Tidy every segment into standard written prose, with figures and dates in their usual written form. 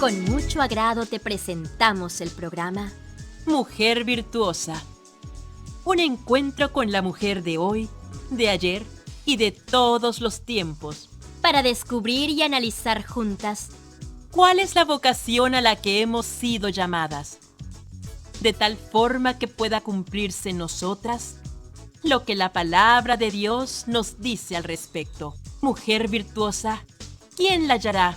Con mucho agrado te presentamos el programa Mujer Virtuosa. Un encuentro con la mujer de hoy, de ayer y de todos los tiempos. para descubrir y analizar juntas ¿Cuál es la vocación a la que hemos sido llamadas? De tal forma que pueda cumplirse en nosotras lo que la palabra de Dios nos dice al respecto. Mujer virtuosa, ¿quién la hallará?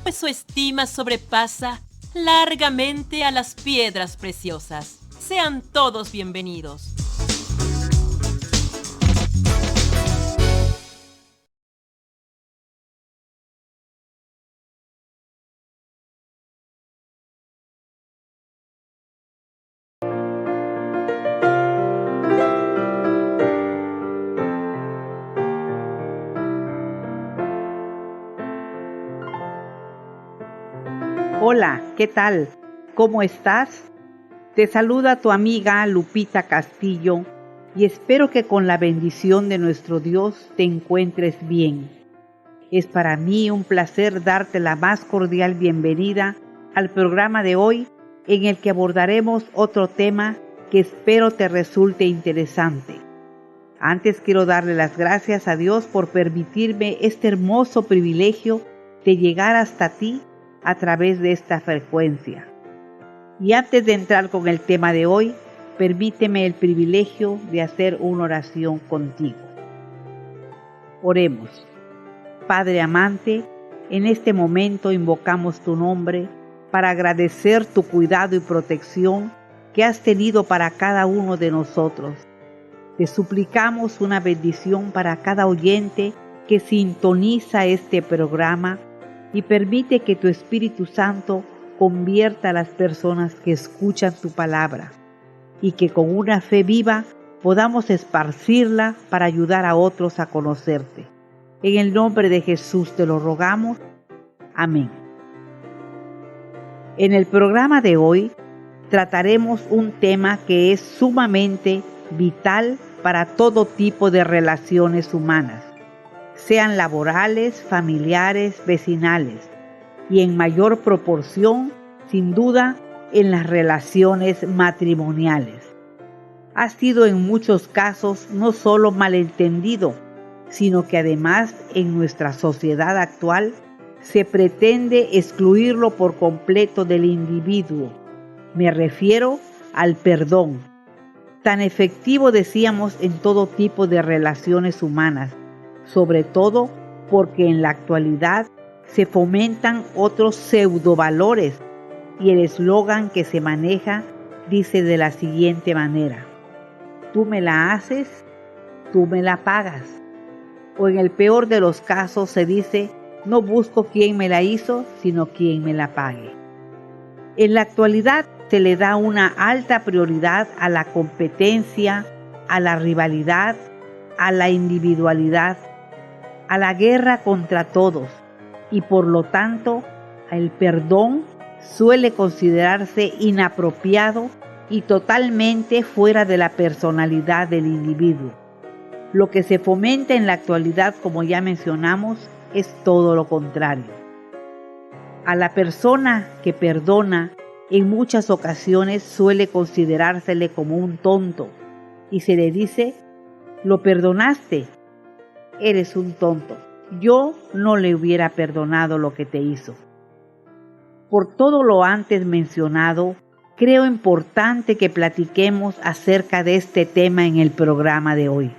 Pues su estima sobrepasa largamente a las piedras preciosas. Sean todos bienvenidos. Hola, ¿qué tal? ¿Cómo estás? Te saluda tu amiga Lupita Castillo y espero que con la bendición de nuestro Dios te encuentres bien. Es para mí un placer darte la más cordial bienvenida al programa de hoy, en el que abordaremos otro tema que espero te resulte interesante. Antes quiero darle las gracias a Dios por permitirme este hermoso privilegio de llegar hasta ti a través de esta frecuencia. Y antes de entrar con el tema de hoy, permíteme el privilegio de hacer una oración contigo. Oremos. Padre amante, en este momento invocamos tu nombre para agradecer tu cuidado y protección que has tenido para cada uno de nosotros. Te suplicamos una bendición para cada oyente que sintoniza este programa y permite que tu Espíritu Santo convierta a las personas que escuchan tu palabra y que con una fe viva podamos esparcirla para ayudar a otros a conocerte. En el nombre de Jesús te lo rogamos. Amén. En el programa de hoy trataremos un tema que es sumamente vital para todo tipo de relaciones humanas, sean laborales, familiares, vecinales, y en mayor proporción, sin duda, en las relaciones matrimoniales. Ha sido en muchos casos no solo malentendido, sino que además en nuestra sociedad actual se pretende excluirlo por completo del individuo. Me refiero al perdón, tan efectivo decíamos en todo tipo de relaciones humanas, sobre todo porque en la actualidad se fomentan otros pseudovalores y el eslogan que se maneja dice de la siguiente manera: tú me la haces, tú me la pagas. O en el peor de los casos se dice: no busco quién me la hizo, sino quien me la pague. En la actualidad se le da una alta prioridad a la competencia, a la rivalidad, a la individualidad, a la guerra contra todos, y por lo tanto el perdón suele considerarse inapropiado y totalmente fuera de la personalidad del individuo. Lo que se fomenta en la actualidad, como ya mencionamos, es todo lo contrario. A la persona que perdona en muchas ocasiones suele considerársele como un tonto y se le dice: lo perdonaste, eres un tonto, yo no le hubiera perdonado lo que te hizo. Por todo lo antes mencionado, creo importante que platiquemos acerca de este tema en el programa de hoy,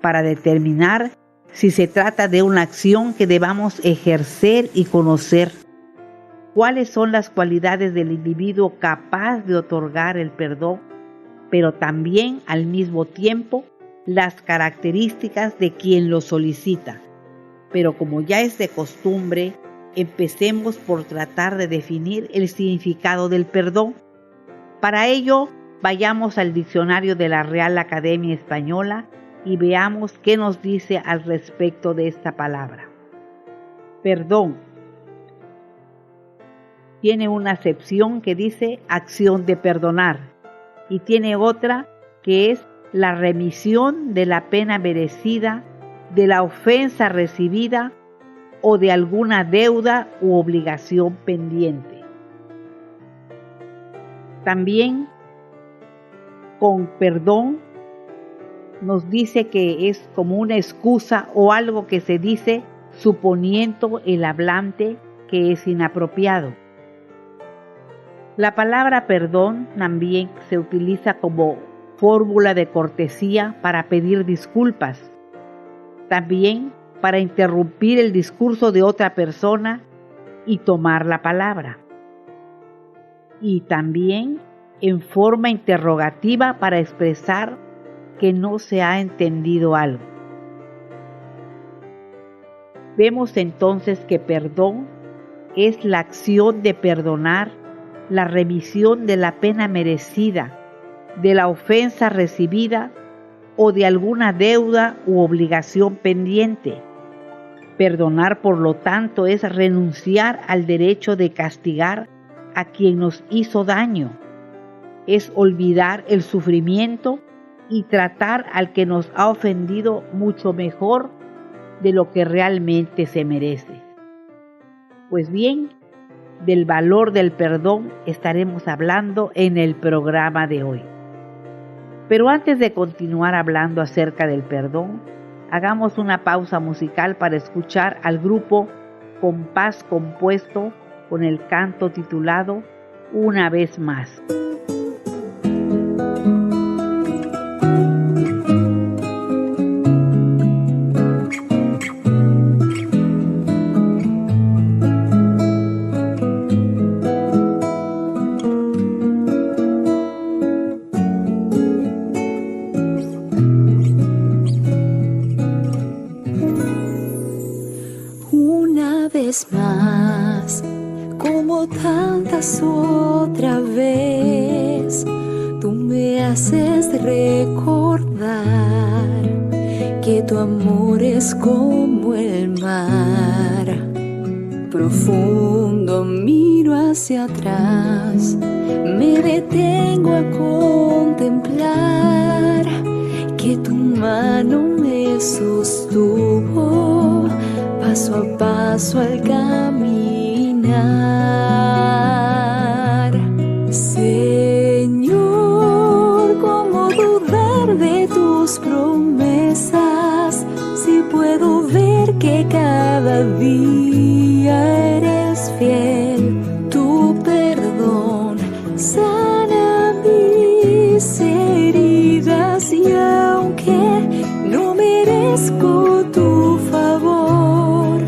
para determinar si se trata de una acción que debamos ejercer y conocer. ¿Cuáles son las cualidades del individuo capaz de otorgar el perdón, pero también al mismo tiempo las características de quien lo solicita? Pero como ya es de costumbre, empecemos por tratar de definir el significado del perdón. Para ello, vayamos al diccionario de la Real Academia Española y veamos qué nos dice al respecto de esta palabra. Perdón tiene una acepción que dice acción de perdonar y tiene otra que es la remisión de la pena merecida, de la ofensa recibida o de alguna deuda u obligación pendiente. También con perdón nos dice que es como una excusa o algo que se dice suponiendo el hablante que es inapropiado. La palabra perdón también se utiliza como fórmula de cortesía para pedir disculpas, también para interrumpir el discurso de otra persona y tomar la palabra, y también en forma interrogativa para expresar que no se ha entendido algo. Vemos entonces que perdón es la acción de perdonar la remisión de la pena merecida, de la ofensa recibida o de alguna deuda u obligación pendiente. Perdonar, por lo tanto, es renunciar al derecho de castigar a quien nos hizo daño. Es olvidar el sufrimiento y tratar al que nos ha ofendido mucho mejor de lo que realmente se merece. Pues bien, del valor del perdón estaremos hablando en el programa de hoy. Pero antes de continuar hablando acerca del perdón, hagamos una pausa musical para escuchar al grupo Compás Compuesto con el canto titulado Una vez más. Más, como tantas otra vez, tú me haces recordar que tu amor es como el mar. Profundo miro hacia atrás, me detengo a contemplar que tu mano me sostuvo paso a paso al caminar. Señor, ¿cómo dudar de tus promesas si puedo ver que cada día eres fiel? Tu perdón sana mis heridas y aunque no merezco tu favor,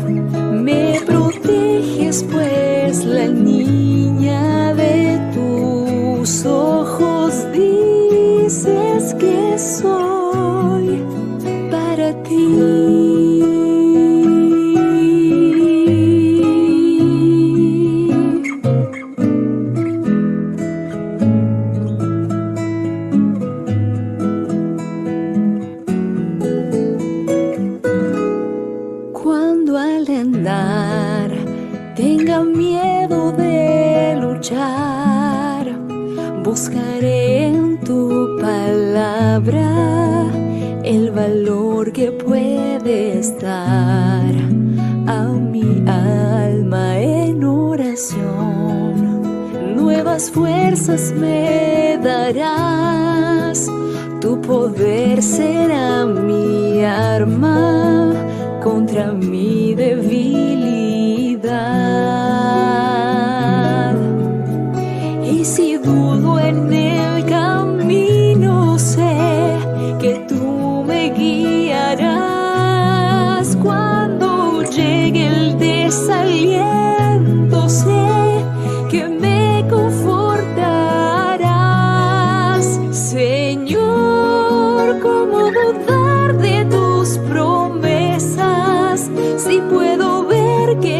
me proteges, pues la niña de tus ojos dices que soy para ti. Cuando al andar tenga miedo de luchar, buscaré en tu palabra el valor que puedes dar a mi alma en oración. Nuevas fuerzas me darás, tu poder será mi arma contra mi debilidad. Y si dudo en el camino, sé que tú me guiarás. Cuando llegue el desaliento, sé que me confortarás. Señor, ¿cómo dudar de tus promesas si puedo ver que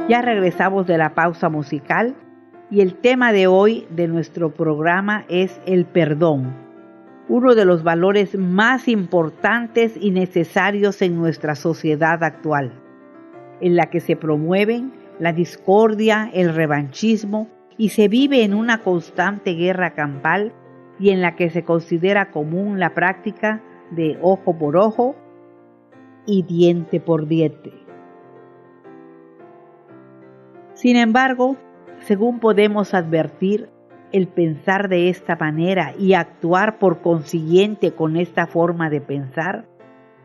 Ya regresamos de la pausa musical y el tema de hoy de nuestro programa es el perdón, uno de los valores más importantes y necesarios en nuestra sociedad actual, en la que se promueven la discordia, el revanchismo y se vive en una constante guerra campal y en la que se considera común la práctica de ojo por ojo y diente por diente. Sin embargo, según podemos advertir, el pensar de esta manera y actuar por consiguiente con esta forma de pensar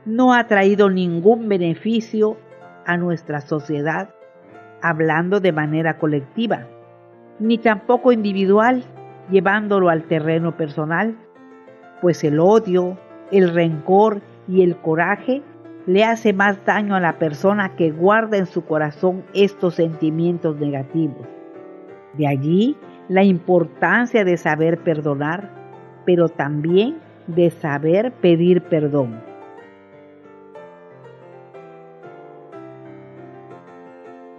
no ha traído ningún beneficio a nuestra sociedad, hablando de manera colectiva, ni tampoco individual, llevándolo al terreno personal, pues el odio, el rencor y el coraje le hace más daño a la persona que guarda en su corazón estos sentimientos negativos. De allí la importancia de saber perdonar, pero también de saber pedir perdón.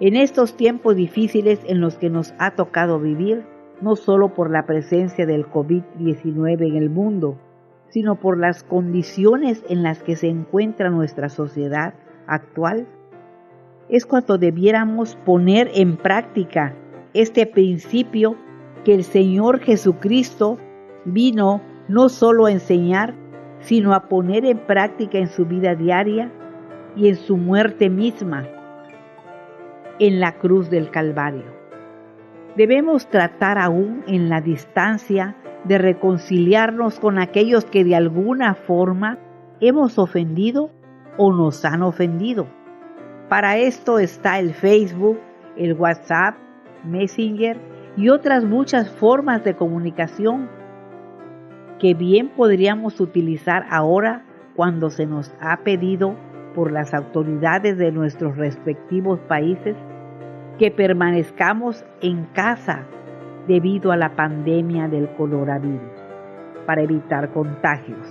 En estos tiempos difíciles en los que nos ha tocado vivir, no solo por la presencia del COVID-19 en el mundo, sino por las condiciones en las que se encuentra nuestra sociedad actual, es cuando debiéramos poner en práctica este principio que el Señor Jesucristo vino no solo a enseñar, sino a poner en práctica en su vida diaria y en su muerte misma, en la cruz del Calvario. Debemos tratar aún en la distancia de reconciliarnos con aquellos que de alguna forma hemos ofendido o nos han ofendido. Para esto está el Facebook, el WhatsApp, Messenger y otras muchas formas de comunicación que bien podríamos utilizar ahora cuando se nos ha pedido por las autoridades de nuestros respectivos países que permanezcamos en casa debido a la pandemia del coronavirus para evitar contagios.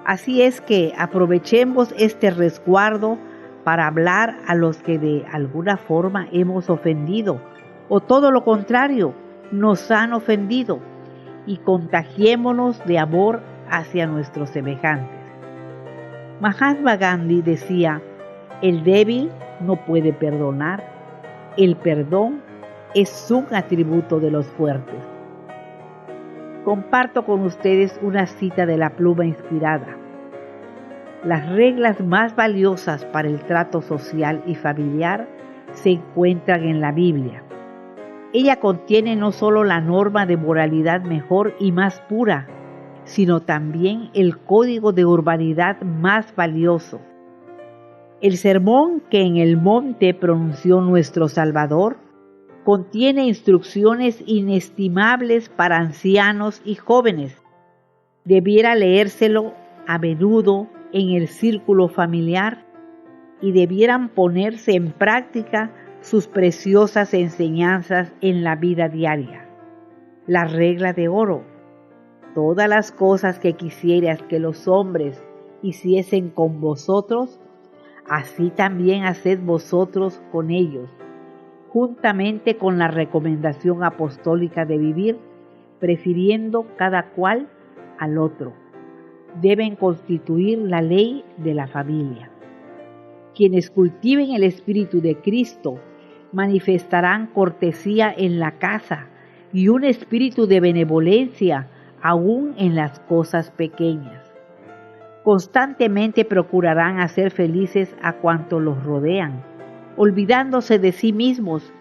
Así es que aprovechemos este resguardo para hablar a los que de alguna forma hemos ofendido o todo lo contrario, nos han ofendido y contagiémonos de amor hacia nuestros semejantes. Mahatma Gandhi decía, el débil no puede perdonar, el perdón es un atributo de los fuertes. Comparto con ustedes una cita de la pluma inspirada. Las reglas más valiosas para el trato social y familiar se encuentran en la Biblia. Ella contiene no solo la norma de moralidad mejor y más pura, sino también el código de urbanidad más valioso. El sermón que en el monte pronunció nuestro Salvador contiene instrucciones inestimables para ancianos y jóvenes. Debiera leérselo a menudo en el círculo familiar y debieran ponerse en práctica sus preciosas enseñanzas en la vida diaria. La regla de oro: todas las cosas que quisieras que los hombres hiciesen con vosotros, así también haced vosotros con ellos, juntamente con la recomendación apostólica de vivir, prefiriendo cada cual al otro. Deben constituir la ley de la familia. Quienes cultiven el espíritu de Cristo manifestarán cortesía en la casa y un espíritu de benevolencia aún en las cosas pequeñas. Constantemente procurarán hacer felices a cuantos los rodean, olvidándose de sí mismos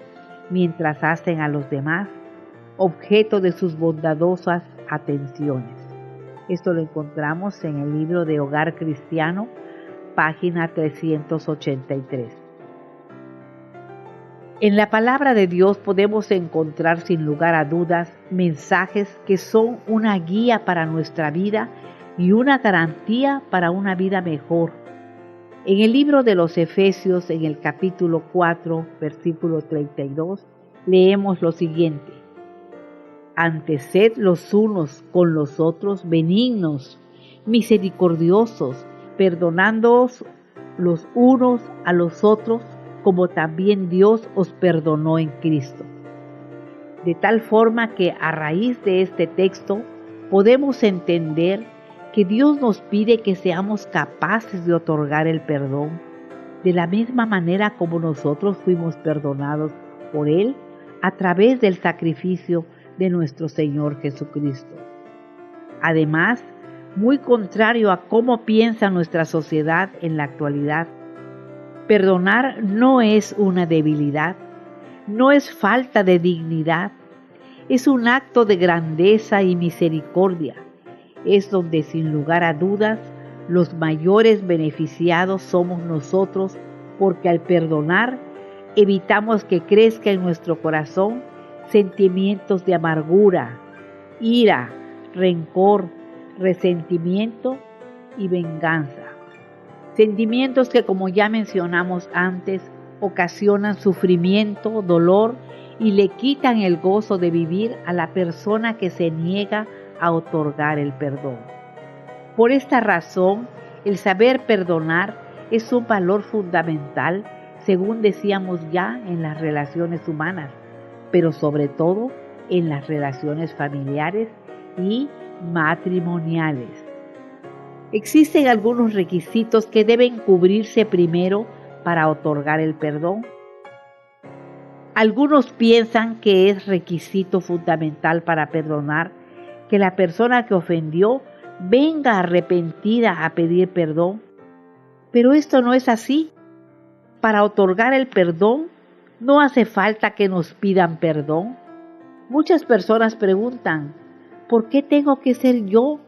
mientras hacen a los demás objeto de sus bondadosas atenciones. Esto lo encontramos en el libro de Hogar Cristiano, página 383. En la palabra de Dios podemos encontrar sin lugar a dudas mensajes que son una guía para nuestra vida y una garantía para una vida mejor. En el libro de los Efesios, en el capítulo 4, versículo 32, leemos lo siguiente: Antes sed los unos con los otros benignos, misericordiosos, perdonándoos los unos a los otros, como también Dios os perdonó en Cristo. De tal forma que a raíz de este texto podemos entender que Dios nos pide que seamos capaces de otorgar el perdón, de la misma manera como nosotros fuimos perdonados por Él a través del sacrificio de nuestro Señor Jesucristo. Además, muy contrario a cómo piensa nuestra sociedad en la actualidad, perdonar no es una debilidad, no es falta de dignidad, es un acto de grandeza y misericordia. Es donde sin lugar a dudas los mayores beneficiados somos nosotros, porque al perdonar evitamos que crezca en nuestro corazón sentimientos de amargura, ira, rencor, resentimiento y venganza. Sentimientos que, como ya mencionamos antes, ocasionan sufrimiento, dolor y le quitan el gozo de vivir a la persona que se niega a otorgar el perdón. Por esta razón, el saber perdonar es un valor fundamental, según decíamos ya, en las relaciones humanas, pero sobre todo en las relaciones familiares y matrimoniales. Existen algunos requisitos que deben cubrirse primero para otorgar el perdón. Algunos piensan que es requisito fundamental para perdonar que la persona que ofendió venga arrepentida a pedir perdón, pero esto no es así. Para otorgar el perdón no hace falta que nos pidan perdón. Muchas personas preguntan, ¿por qué tengo que ser yo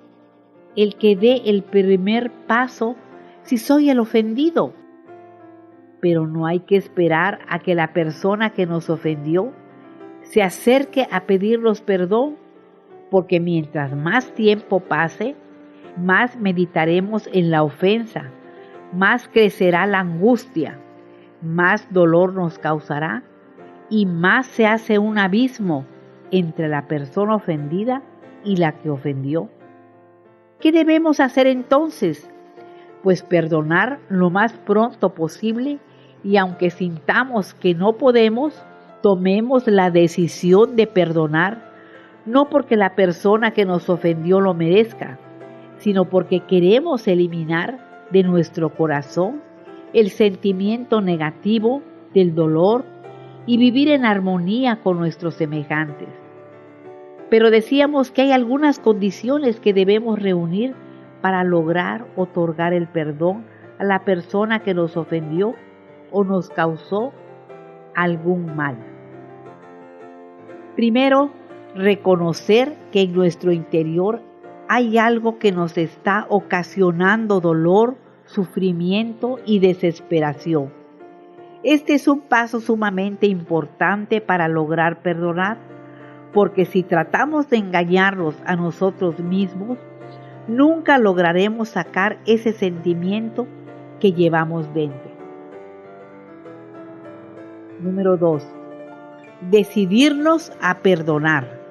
el que dé el primer paso si soy el ofendido? Pero no hay que esperar a que la persona que nos ofendió se acerque a pedirnos perdón, porque mientras más tiempo pase, más meditaremos en la ofensa, más crecerá la angustia, más dolor nos causará y más se hace un abismo entre la persona ofendida y la que ofendió. ¿Qué debemos hacer entonces? Pues perdonar lo más pronto posible, y aunque sintamos que no podemos, tomemos la decisión de perdonar, no porque la persona que nos ofendió lo merezca, sino porque queremos eliminar de nuestro corazón el sentimiento negativo del dolor y vivir en armonía con nuestros semejantes. Pero decíamos que hay algunas condiciones que debemos reunir para lograr otorgar el perdón a la persona que nos ofendió o nos causó algún mal. Primero, reconocer que en nuestro interior hay algo que nos está ocasionando dolor, sufrimiento y desesperación. Este es un paso sumamente importante para lograr perdonar, porque si tratamos de engañarnos a nosotros mismos, nunca lograremos sacar ese sentimiento que llevamos dentro. Número 2. Decidirnos a perdonar.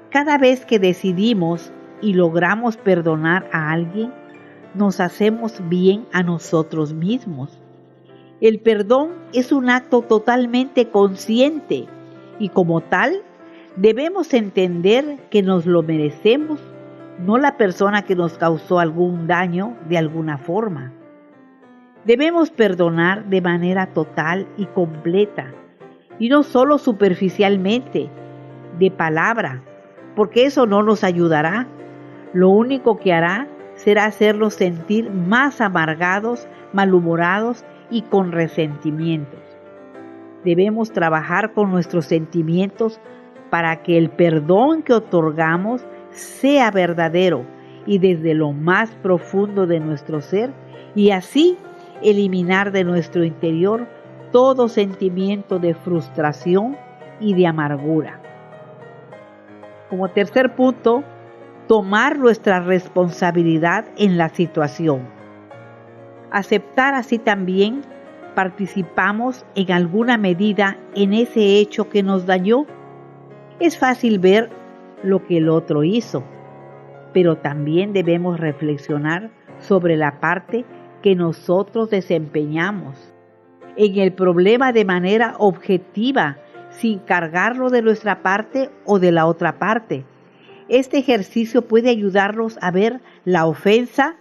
Cada vez que decidimos y logramos perdonar a alguien, nos hacemos bien a nosotros mismos. El perdón es un acto totalmente consciente y como tal, debemos entender que nos lo merecemos, no la persona que nos causó algún daño de alguna forma. Debemos perdonar de manera total y completa, y no solo superficialmente, de palabra, porque eso no nos ayudará. Lo único que hará será hacernos sentir más amargados, malhumorados y con resentimientos. Debemos trabajar con nuestros sentimientos para que el perdón que otorgamos sea verdadero y desde lo más profundo de nuestro ser, y así eliminar de nuestro interior todo sentimiento de frustración y de amargura. Como tercer punto, tomar nuestra responsabilidad en la situación. Aceptar así también participamos en alguna medida en ese hecho que nos dañó. Es fácil ver lo que el otro hizo, pero también debemos reflexionar sobre la parte que nosotros desempeñamos. en el problema de manera objetiva, sin cargarlo de nuestra parte o de la otra parte. Este ejercicio puede ayudarnos a ver la ofensa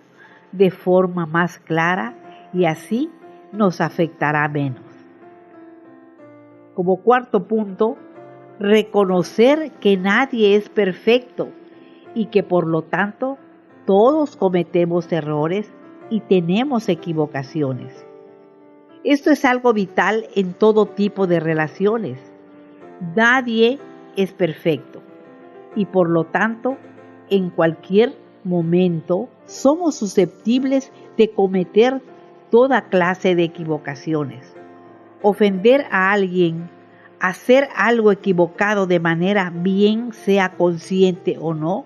de forma más clara y así nos afectará menos. Como cuarto punto, reconocer que nadie es perfecto y que por lo tanto todos cometemos errores y tenemos equivocaciones. Esto es algo vital en todo tipo de relaciones. Nadie es perfecto y por lo tanto en cualquier momento somos susceptibles de cometer toda clase de equivocaciones. Ofender a alguien, hacer algo equivocado de manera bien sea consciente o no,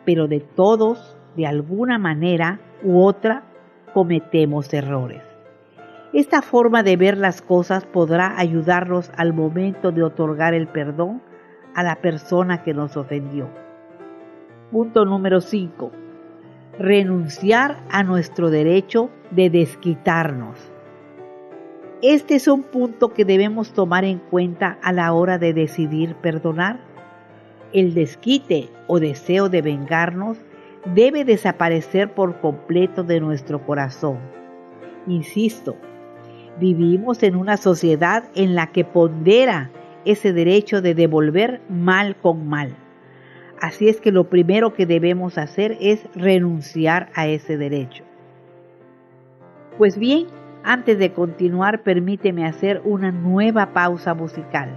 pero de todos, de alguna manera u otra, cometemos errores. Esta forma de ver las cosas podrá ayudarnos al momento de otorgar el perdón a la persona que nos ofendió. Punto número 5. Renunciar a nuestro derecho de desquitarnos. Este es un punto que debemos tomar en cuenta a la hora de decidir perdonar. El desquite o deseo de vengarnos debe desaparecer por completo de nuestro corazón. Insisto, vivimos en una sociedad en la que pondera ese derecho de devolver mal con mal. Así es que lo primero que debemos hacer es renunciar a ese derecho. Pues bien, antes de continuar, permíteme hacer una nueva pausa musical.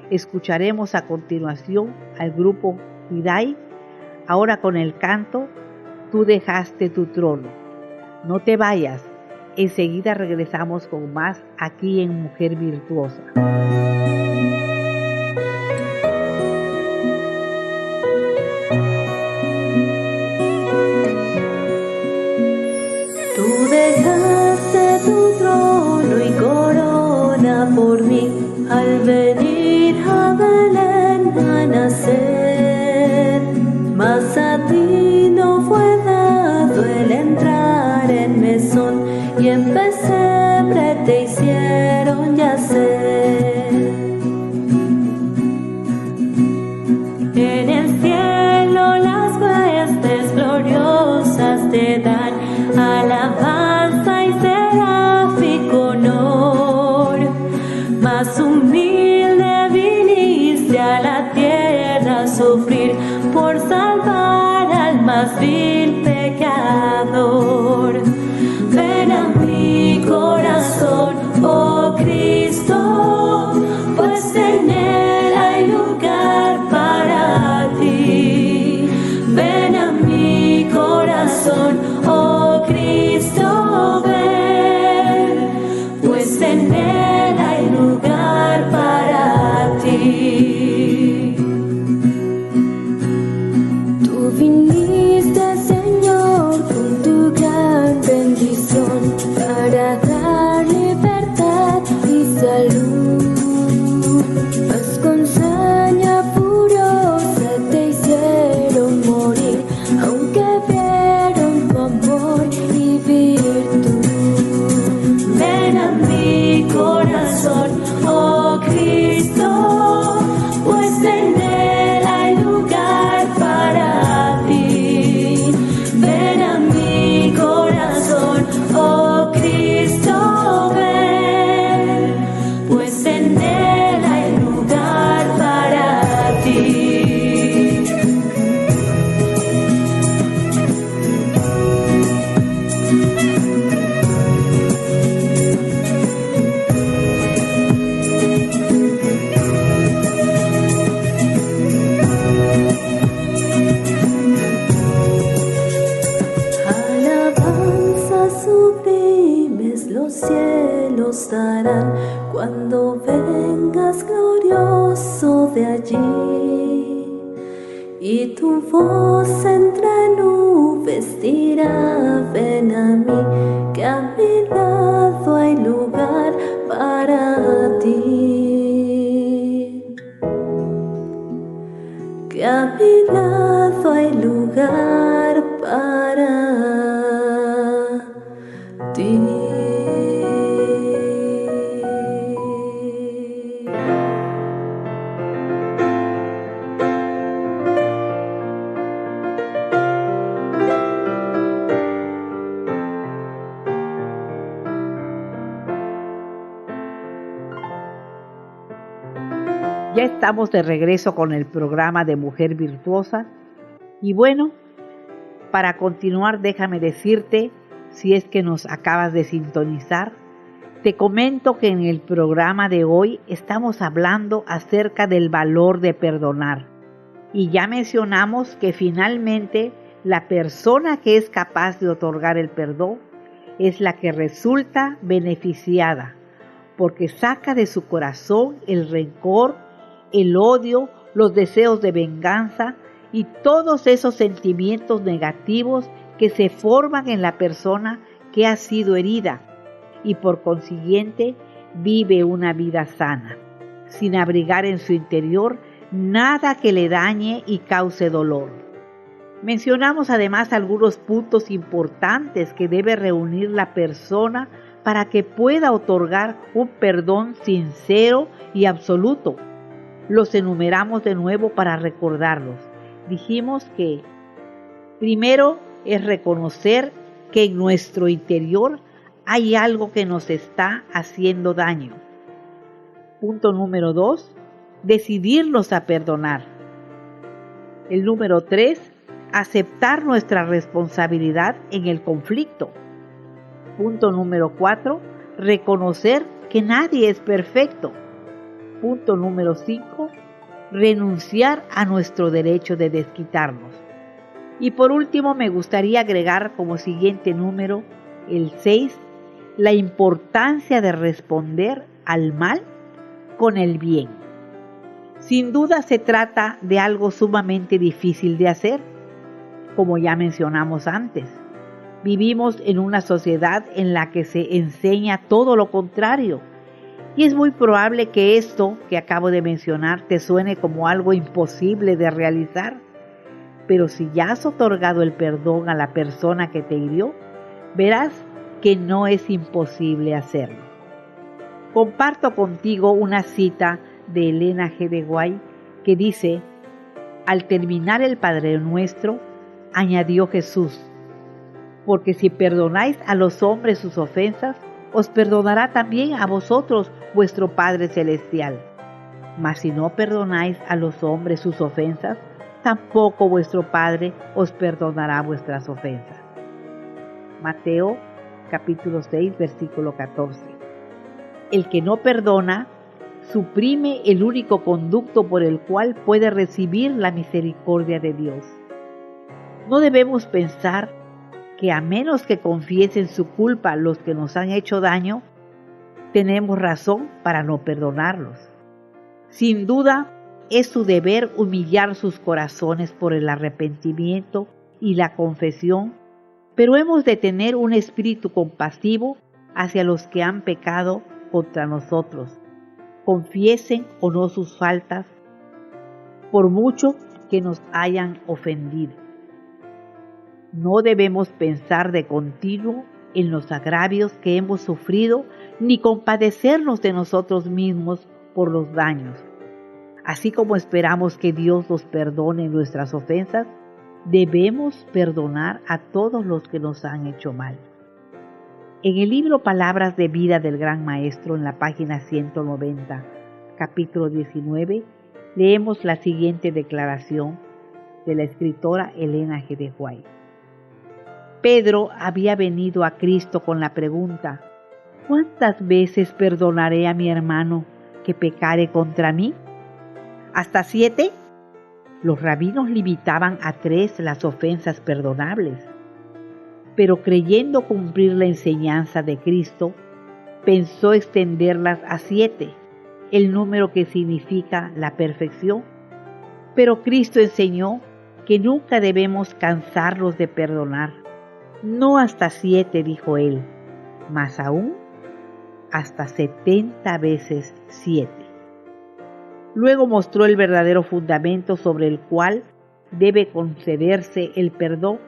Escucharemos a continuación al grupo Hidai, ahora con el canto Tú dejaste tu trono. No te vayas, enseguida regresamos con más aquí en Mujer Virtuosa. Tú dejaste tu trono y corona por mí al venir a Belén a nacer. Mas a ti no fue dado el entrar en mesón y en pesebre te hicieron yacer. En el cielo las huestes gloriosas te dan alabanza y seráfico honor. Más humilde viniste a la tierra a sufrir por salvar al más vil pecador. Ven a mi corazón, oh Cristo, pues en él hay lugar para ti. Ven a mi corazón, oh Cristo, ven, pues en él hay lugar para ti. Tú viniste, Señor, con tu gran bendición para dar libertad y salud. Mas con saña furiosa te hicieron morir, aunque vieron tu amor y virtud. Ven a mi corazón, oh Cristo, pues en él hay lugar para ti. Ven a mi corazón, oh Cristo, ven, pues en él hay lugar para ti. Alabanzas sublimes los cielos darán cuando vengas glorioso de allí. Y tu voz entre nubes dirá: ven a mí, que a mi lado hay lugar para ti. Que a mi lado hay lugar para ti. Ya estamos de regreso con el programa de Mujer Virtuosa. Y bueno, para continuar, déjame decirte, si es que nos acabas de sintonizar, te comento que en el programa de hoy estamos hablando acerca del valor de perdonar. Y ya mencionamos que finalmente la persona que es capaz de otorgar el perdón es la que resulta beneficiada, porque saca de su corazón el rencor, el odio, los deseos de venganza y todos esos sentimientos negativos que se forman en la persona que ha sido herida y por consiguiente vive una vida sana, sin abrigar en su interior nada que le dañe y cause dolor. Mencionamos además algunos puntos importantes que debe reunir la persona para que pueda otorgar un perdón sincero y absoluto. Los enumeramos de nuevo para recordarlos. Dijimos que primero es reconocer que en nuestro interior hay algo que nos está haciendo daño. Punto número 2, decidirnos a perdonar. El número 3, aceptar nuestra responsabilidad en el conflicto. Punto número 4, reconocer que nadie es perfecto. Punto número 5, renunciar a nuestro derecho de desquitarnos. Y por último me gustaría agregar como siguiente número, el 6, la importancia de responder al mal con el bien. Sin duda se trata de algo sumamente difícil de hacer, como ya mencionamos antes. Vivimos en una sociedad en la que se enseña todo lo contrario, y es muy probable que esto que acabo de mencionar te suene como algo imposible de realizar, pero si ya has otorgado el perdón a la persona que te hirió, verás que no es imposible hacerlo. Comparto contigo una cita de Elena G. de White que dice: al terminar el Padre Nuestro, añadió Jesús, porque si perdonáis a los hombres sus ofensas, os perdonará también a vosotros vuestro Padre Celestial. Mas si no perdonáis a los hombres sus ofensas, tampoco vuestro Padre os perdonará vuestras ofensas. Mateo capítulo 6, versículo 14. El que no perdona suprime el único conducto por el cual puede recibir la misericordia de Dios. No debemos pensar que a menos que confiesen su culpa los que nos han hecho daño, tenemos razón para no perdonarlos. Sin duda, es su deber humillar sus corazones por el arrepentimiento y la confesión, pero hemos de tener un espíritu compasivo hacia los que han pecado contra nosotros, confiesen o no sus faltas, por mucho que nos hayan ofendido. No debemos pensar de continuo en los agravios que hemos sufrido, ni compadecernos de nosotros mismos por los daños. Así como esperamos que Dios nos perdone nuestras ofensas, debemos perdonar a todos los que nos han hecho mal. En el libro Palabras de Vida del Gran Maestro, en la página 190, capítulo 19, leemos la siguiente declaración de la escritora Elena G. de White. Pedro había venido a Cristo con la pregunta: ¿cuántas veces perdonaré a mi hermano que pecare contra mí? ¿Hasta 7? Los rabinos limitaban a 3 las ofensas perdonables, pero creyendo cumplir la enseñanza de Cristo, pensó extenderlas a 7, el número que significa la perfección. Pero Cristo enseñó que nunca debemos cansarnos de perdonar. No hasta 7, dijo él, mas aún hasta 70 veces 7. Luego mostró el verdadero fundamento sobre el cual debe concederse el perdón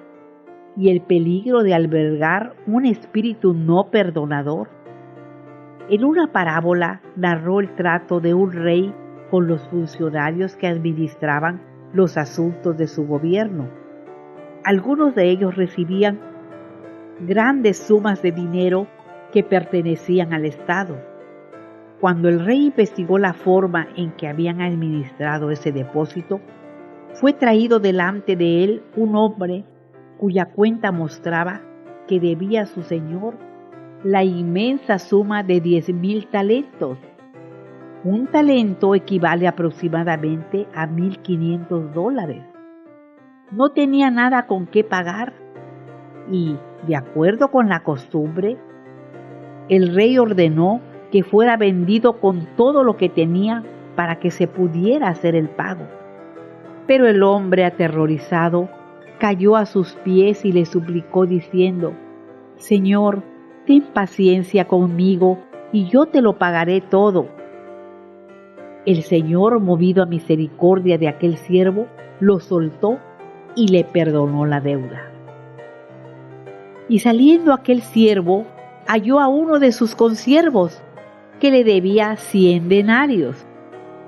y el peligro de albergar un espíritu no perdonador. En una parábola narró el trato de un rey con los funcionarios que administraban los asuntos de su gobierno. Algunos de ellos recibían grandes sumas de dinero que pertenecían al Estado. Cuando el rey investigó la forma en que habían administrado ese depósito, fue traído delante de él un hombre cuya cuenta mostraba que debía a su señor la inmensa suma de 10,000 talentos. Un talento equivale aproximadamente a $1,500. No tenía nada con qué pagar y, de acuerdo con la costumbre, el rey ordenó que fuera vendido con todo lo que tenía para que se pudiera hacer el pago. Pero el hombre, aterrorizado, cayó a sus pies y le suplicó diciendo: «Señor, ten paciencia conmigo y yo te lo pagaré todo». El Señor, movido a misericordia de aquel siervo, lo soltó y le perdonó la deuda. Y saliendo aquel siervo, halló a uno de sus consiervos que le debía 100 denarios.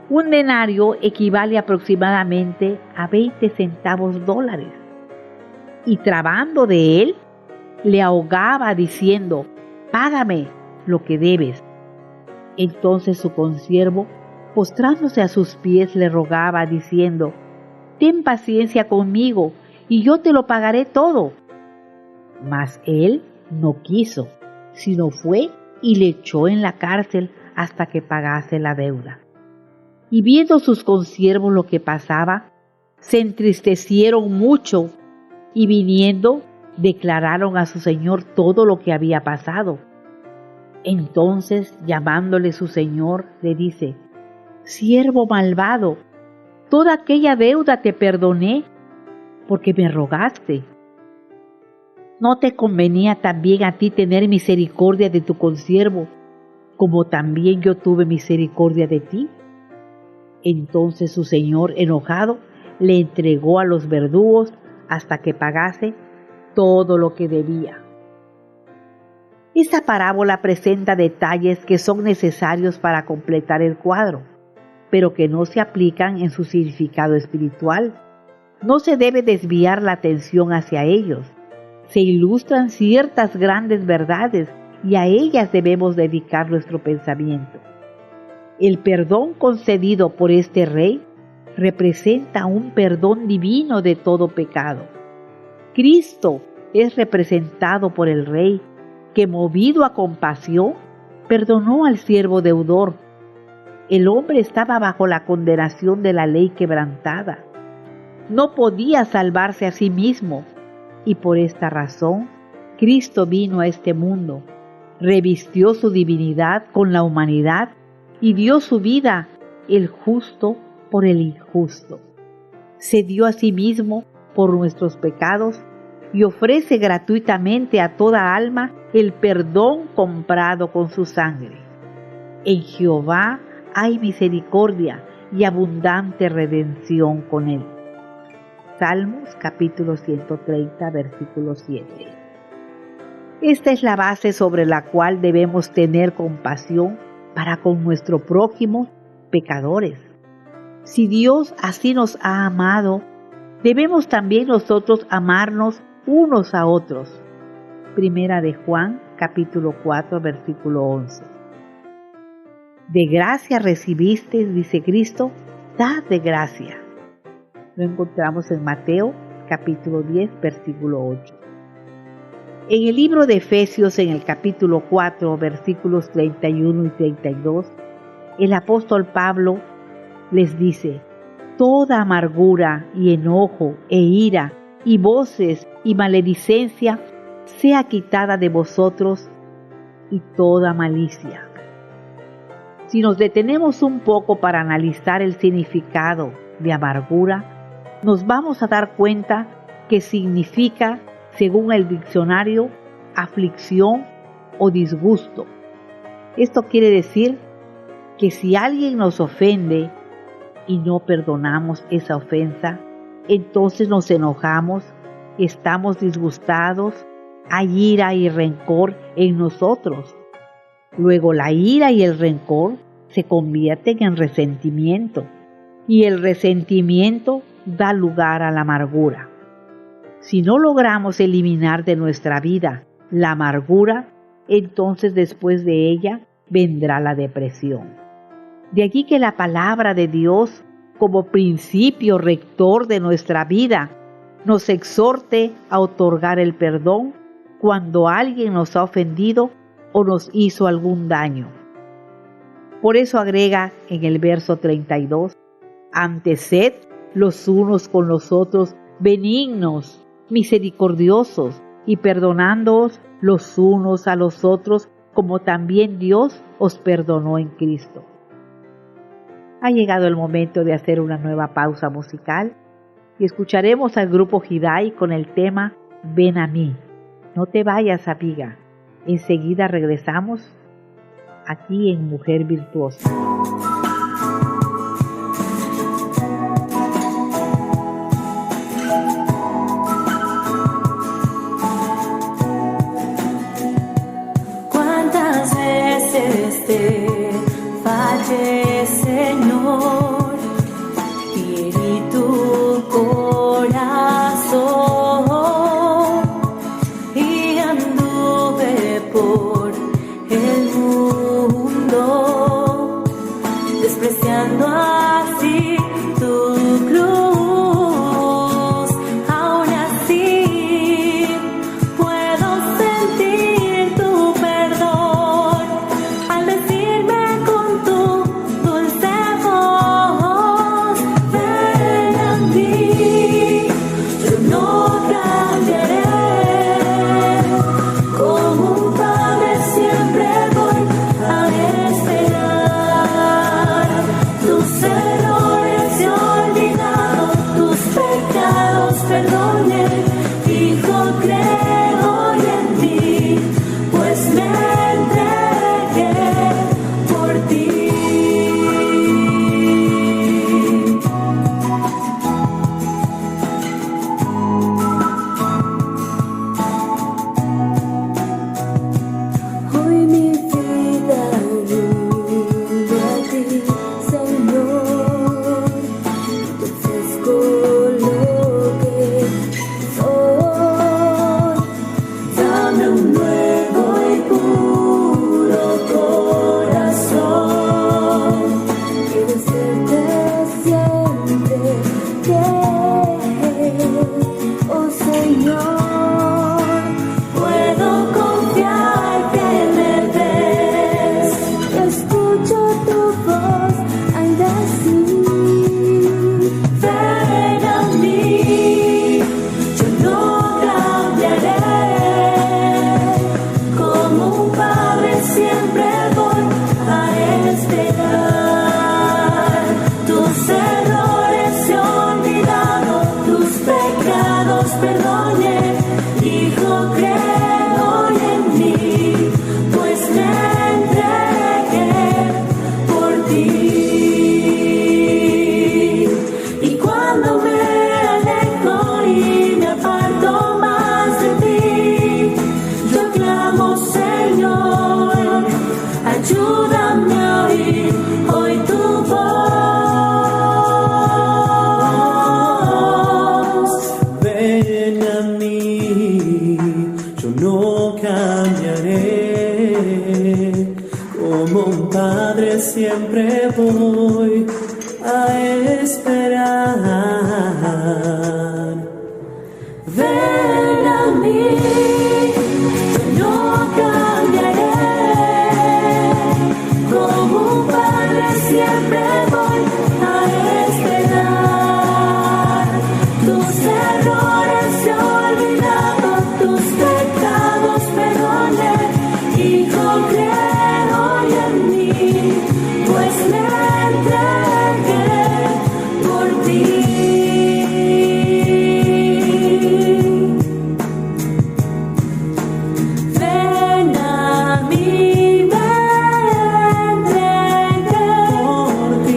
Un denario equivale aproximadamente a 20 centavos dólares. Y trabando de él, le ahogaba diciendo: «Págame lo que debes». Entonces su consiervo, postrándose a sus pies, le rogaba diciendo: «Ten paciencia conmigo y yo te lo pagaré todo». Mas él no quiso, sino fue y le echó en la cárcel hasta que pagase la deuda. Y viendo sus consiervos lo que pasaba, se entristecieron mucho y viniendo declararon a su señor todo lo que había pasado. Entonces, llamándole su señor, le dice: «Siervo malvado, toda aquella deuda te perdoné porque me rogaste. ¿No te convenía también a ti tener misericordia de tu consiervo, como también yo tuve misericordia de ti?» Entonces su señor, enojado, le entregó a los verdugos hasta que pagase todo lo que debía. Esta parábola presenta detalles que son necesarios para completar el cuadro, pero que no se aplican en su significado espiritual. No se debe desviar la atención hacia ellos. Se ilustran ciertas grandes verdades y a ellas debemos dedicar nuestro pensamiento. El perdón concedido por este rey representa un perdón divino de todo pecado. Cristo es representado por el rey, que movido a compasión, perdonó al siervo deudor. El hombre estaba bajo la condenación de la ley quebrantada. No podía salvarse a sí mismo, y por esta razón, Cristo vino a este mundo, revistió su divinidad con la humanidad y dio su vida, el justo por el injusto. Se dio a sí mismo por nuestros pecados y ofrece gratuitamente a toda alma el perdón comprado con su sangre. En Jehová hay misericordia y abundante redención con él. Salmos capítulo 130, versículo 7. Esta es la base sobre la cual debemos tener compasión para con nuestro prójimo, pecadores. Si Dios así nos ha amado, debemos también nosotros amarnos unos a otros. Primera de Juan, capítulo 4, versículo 11. De gracia recibiste, dice Cristo, dad de gracia. Lo encontramos en Mateo, capítulo 10, versículo 8. En el libro de Efesios, en el capítulo 4, versículos 31 y 32, el apóstol Pablo les dice: «Toda amargura y enojo e ira y voces y maledicencia sea quitada de vosotros y toda malicia». Si nos detenemos un poco para analizar el significado de amargura, nos vamos a dar cuenta que significa, según el diccionario, aflicción o disgusto. Esto quiere decir que si alguien nos ofende y no perdonamos esa ofensa, entonces nos enojamos, estamos disgustados, hay ira y rencor en nosotros. Luego la ira y el rencor se convierten en resentimiento y el resentimiento da lugar a la amargura. Si no logramos eliminar de nuestra vida la amargura, entonces después de ella vendrá la depresión. De allí que la palabra de Dios, como principio rector de nuestra vida, nos exhorte a otorgar el perdón cuando alguien nos ha ofendido o nos hizo algún daño. Por eso agrega en el verso 32, antes sed los unos con los otros benignos, misericordiosos y perdonándoos los unos a los otros como también Dios os perdonó en Cristo. Ha llegado el momento de hacer una nueva pausa musical y escucharemos al grupo Hidai con el tema Ven a mí. No te vayas, amiga. Enseguida regresamos aquí en Mujer Virtuosa. ¿Cuántas veces te fallé, Señor, y herí tu corazón, y anduve por el mundo despreciando así tu cruz? Aún así puedo sentir tu perdón al decirme con tu dulce voz, ven a mí, yo no cambiaré, como un padre siempre voy a esperar. Tus errores he olvidado, tus pecados perdoné, Hijo, creo hoy en ti, pues me entregué por ti. Hoy mi vida rinde a ti, Señor, te ofrezco lo que soy. Dame un nuevo y puro corazón, quiero serte siempre fiel, oh Señor. Puedo confiar que me ves, escucho tu voz al decir, ven a mí, yo no cambiaré, como un padre siempre voy a esperar. Tus errores he olvidado, tus pecados perdoné, Hijo, creo hoy en mí, pues me entregué por ti. Y cuando me alejo y me aparto más de ti, yo clamo, Señor, ayúdame a oír hoy tu voz. Ven a mí, yo no cambiaré, como un padre siempre voy a esperar. Ven a mí, yo no cambiaré, como un padre siempre voy a esperar. Tus errores he olvidado, tus pecados perdoné, Hijo, creo hoy en mí, pues me entregué por ti. Ven a mí, me entregué por ti.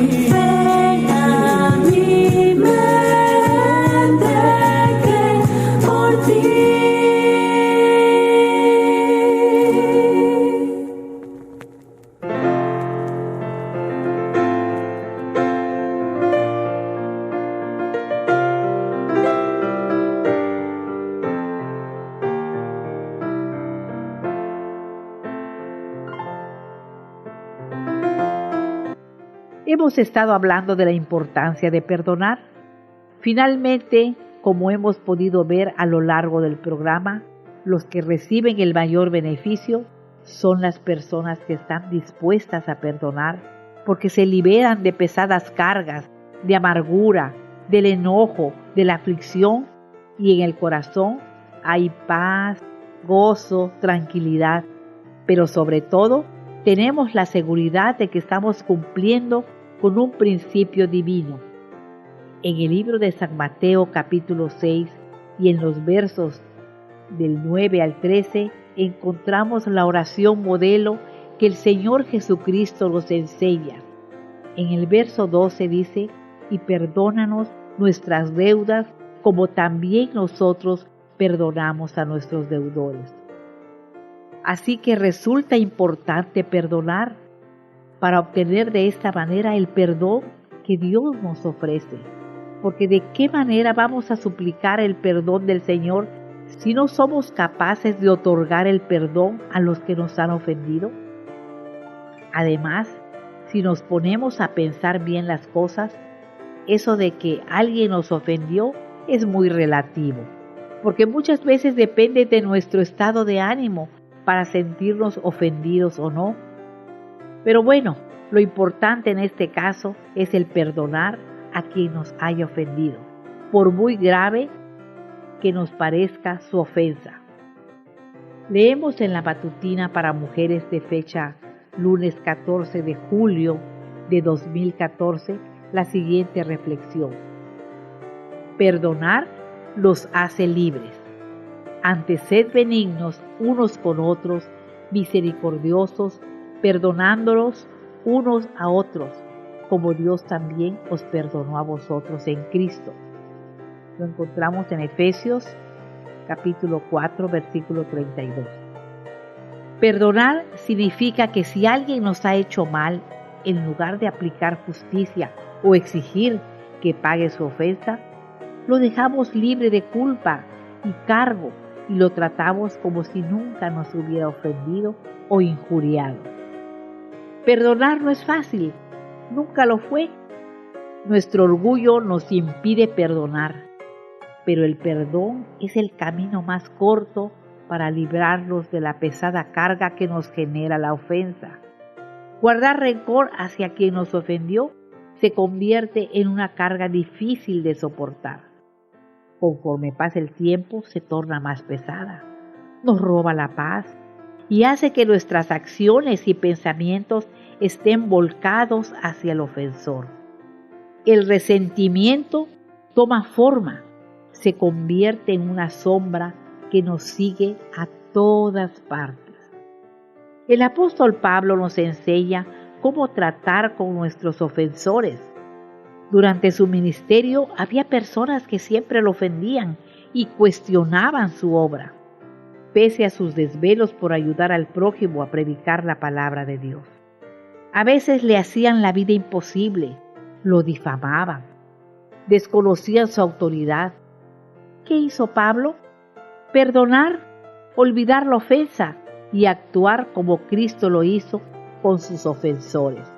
Hemos estado hablando de la importancia de perdonar. Finalmente, como hemos podido ver a lo largo del programa, los que reciben el mayor beneficio son las personas que están dispuestas a perdonar, porque se liberan de pesadas cargas, de amargura, del enojo, de la aflicción, y en el corazón hay paz, gozo, tranquilidad, pero sobre todo tenemos la seguridad de que estamos cumpliendo con un principio divino. En el libro de San Mateo capítulo 6 y en los versos del 9 al 13 encontramos la oración modelo que el Señor Jesucristo nos enseña. En el verso 12 dice: y perdónanos nuestras deudas como también nosotros perdonamos a nuestros deudores. Así que resulta importante perdonar para obtener de esta manera el perdón que Dios nos ofrece. Porque ¿de qué manera vamos a suplicar el perdón del Señor si no somos capaces de otorgar el perdón a los que nos han ofendido? Además, si nos ponemos a pensar bien las cosas, eso de que alguien nos ofendió es muy relativo, porque muchas veces depende de nuestro estado de ánimo para sentirnos ofendidos o no. Pero bueno, lo importante en este caso es el perdonar a quien nos haya ofendido, por muy grave que nos parezca su ofensa. Leemos en la matutina para mujeres de fecha lunes 14 de julio de 2014 la siguiente reflexión: perdonar los hace libres. Antes sed benignos unos con otros, misericordiosos, perdonándolos unos a otros, como Dios también os perdonó a vosotros en Cristo. Lo encontramos en Efesios capítulo 4, versículo 32. Perdonar significa que si alguien nos ha hecho mal, en lugar de aplicar justicia o exigir que pague su ofensa, lo dejamos libre de culpa y cargo y lo tratamos como si nunca nos hubiera ofendido o injuriado. Perdonar no es fácil, nunca lo fue. Nuestro orgullo nos impide perdonar, pero el perdón es el camino más corto para librarnos de la pesada carga que nos genera la ofensa. Guardar rencor hacia quien nos ofendió se convierte en una carga difícil de soportar. Conforme pasa el tiempo, se torna más pesada, nos roba la paz y hace que nuestras acciones y pensamientos estén volcados hacia el ofensor. El resentimiento toma forma, se convierte en una sombra que nos sigue a todas partes. El apóstol Pablo nos enseña cómo tratar con nuestros ofensores. Durante su ministerio había personas que siempre lo ofendían y cuestionaban su obra, pese a sus desvelos por ayudar al prójimo a predicar la palabra de Dios. A veces le hacían la vida imposible, lo difamaban, desconocían su autoridad. ¿Qué hizo Pablo? Perdonar, olvidar la ofensa y actuar como Cristo lo hizo con sus ofensores.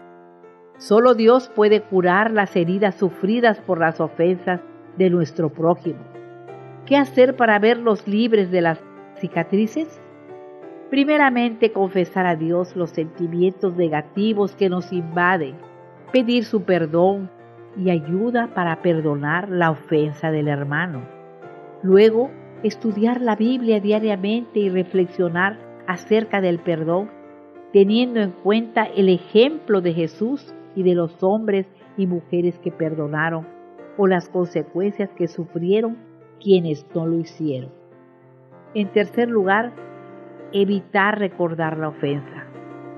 Solo Dios puede curar las heridas sufridas por las ofensas de nuestro prójimo. ¿Qué hacer para verlos libres de las cicatrices? Primeramente, confesar a Dios los sentimientos negativos que nos invaden, pedir su perdón y ayuda para perdonar la ofensa del hermano. Luego, estudiar la Biblia diariamente y reflexionar acerca del perdón, teniendo en cuenta el ejemplo de Jesús y de los hombres y mujeres que perdonaron, o las consecuencias que sufrieron quienes no lo hicieron. En tercer lugar, evitar recordar la ofensa,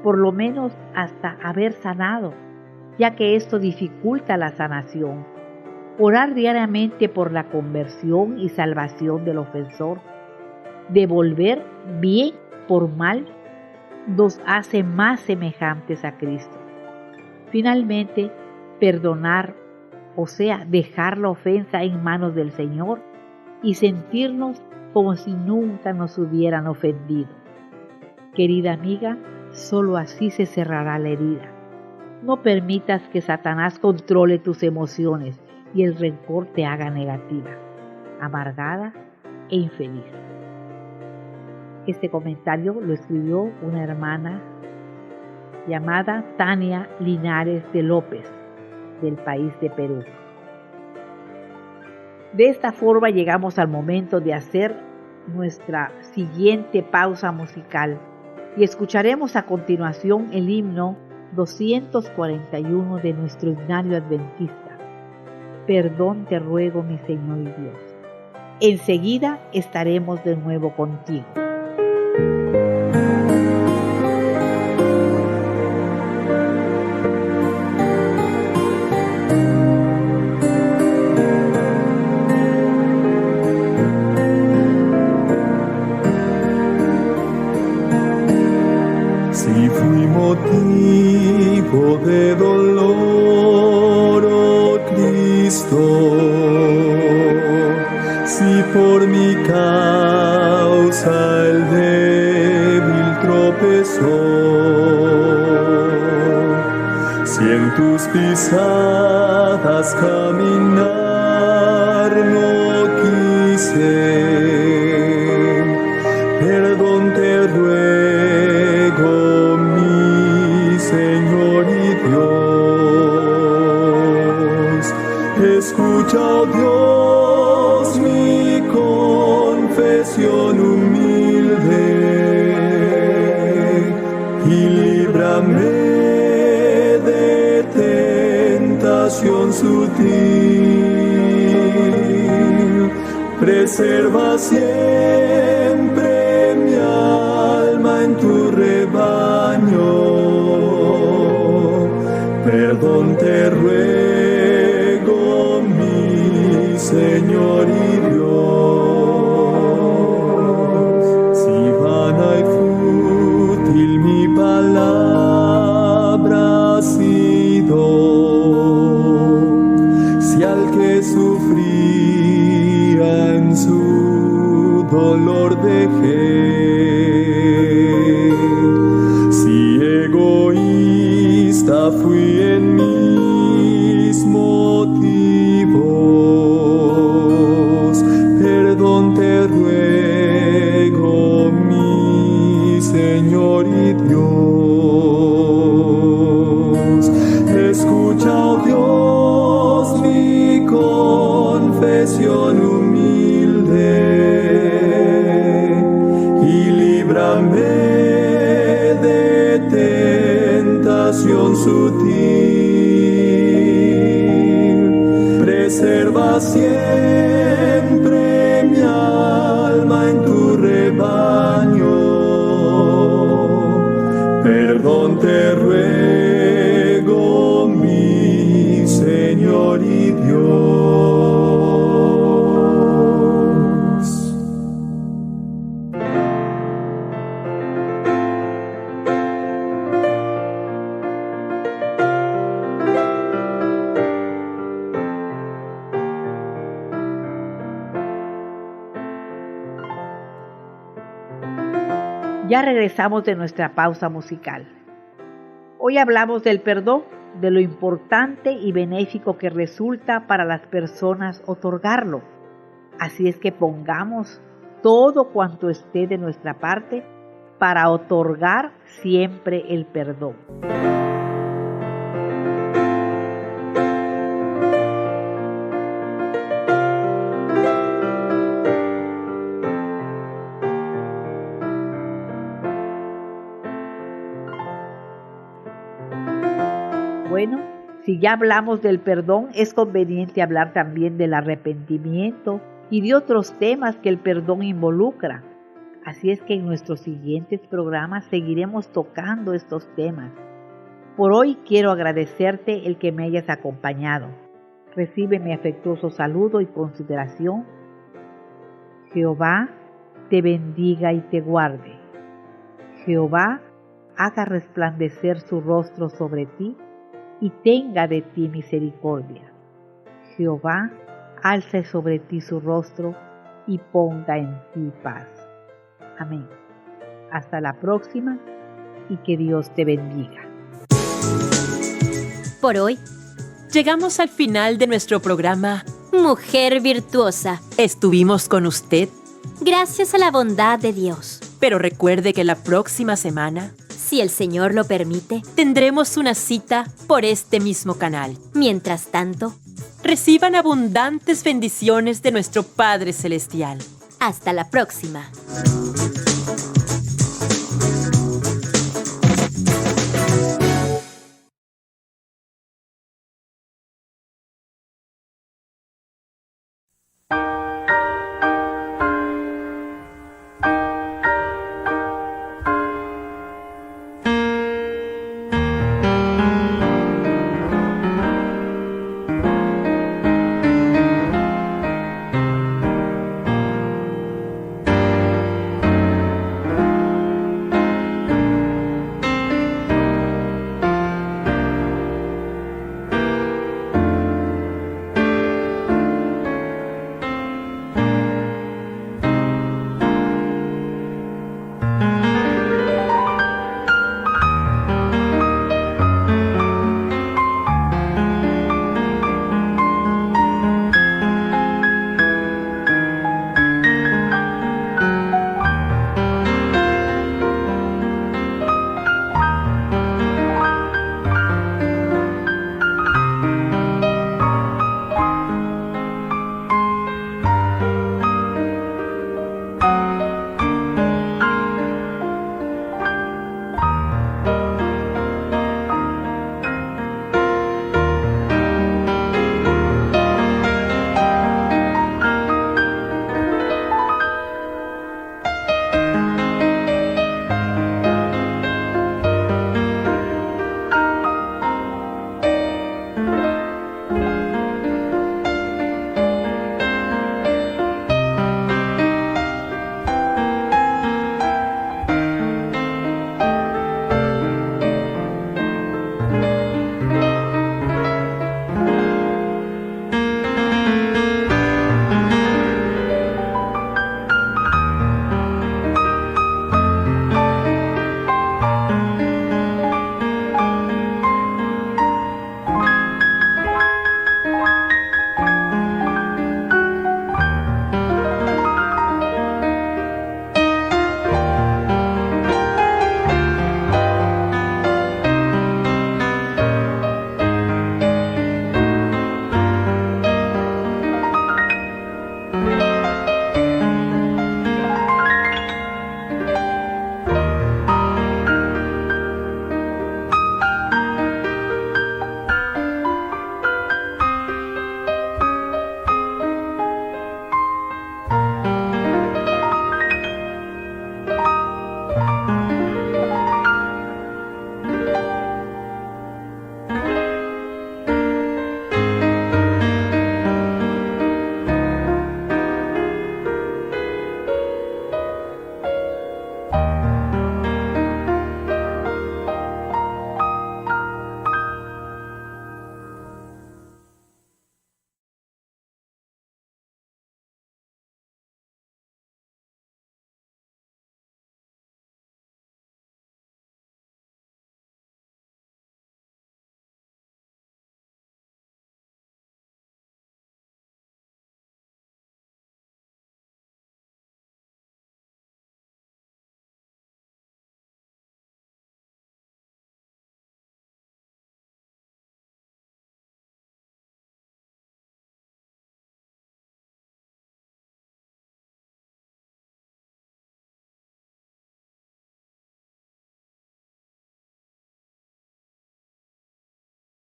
por lo menos hasta haber sanado, ya que esto dificulta la sanación. Orar diariamente por la conversión y salvación del ofensor. Devolver bien por mal nos hace más semejantes a Cristo. Finalmente, perdonar, o sea, dejar la ofensa en manos del Señor y sentirnos como si nunca nos hubieran ofendido. Querida amiga, solo así se cerrará la herida. No permitas que Satanás controle tus emociones y el rencor te haga negativa, amargada e infeliz. Este comentario lo escribió una hermana llamada Tania Linares de López, del país de Perú. De esta forma llegamos al momento de hacer nuestra siguiente pausa musical y escucharemos a continuación el himno 241 de nuestro himnario adventista. Perdón te ruego, mi Señor y Dios. Enseguida estaremos de nuevo contigo. Si fui motivo de dolor, oh Cristo, si por mi causa el débil tropezó, si en tus pisadas caminar no quise, perdón te ruego, mi Señor y Dios. Escucha, oh Dios, mi confesión humilde y líbrame de tentación sutil. Preserva siempre mi alma en tu rebaño. Perdón te ruego, mi Señor y Dios. Si vana y fútil mi palabra ha sido, si al que sufría en su dolor dejé, si egoísta fui en mis motivos, perdón te ruego, mi Señor y Dios. Escucha, oh Dios, mi confesión humilde y líbrame de tentación sutil. Preserva siempre mi alma en tu rebaño. Perdón te ruego, mi Señor y Dios. Ya regresamos de nuestra pausa musical. Hoy hablamos del perdón, de lo importante y benéfico que resulta para las personas otorgarlo. Así es que pongamos todo cuanto esté de nuestra parte para otorgar siempre el perdón. Bueno, si ya hablamos del perdón, es conveniente hablar también del arrepentimiento y de otros temas que el perdón involucra. Así es que en nuestros siguientes programas seguiremos tocando estos temas. Por hoy quiero agradecerte el que me hayas acompañado. Recibe mi afectuoso saludo y consideración. Jehová te bendiga y te guarde. Jehová haga resplandecer su rostro sobre ti y tenga de ti misericordia. Jehová alce sobre ti su rostro y ponga en ti paz. Amén. Hasta la próxima y que Dios te bendiga. Por hoy, Llegamos al final de nuestro programa. Mujer Virtuosa, Estuvimos con usted, gracias a la bondad de Dios. pero recuerde que la próxima semana Si el Señor lo permite, tendremos una cita por este mismo canal. mientras tanto, Reciban abundantes bendiciones de nuestro Padre Celestial. hasta la próxima.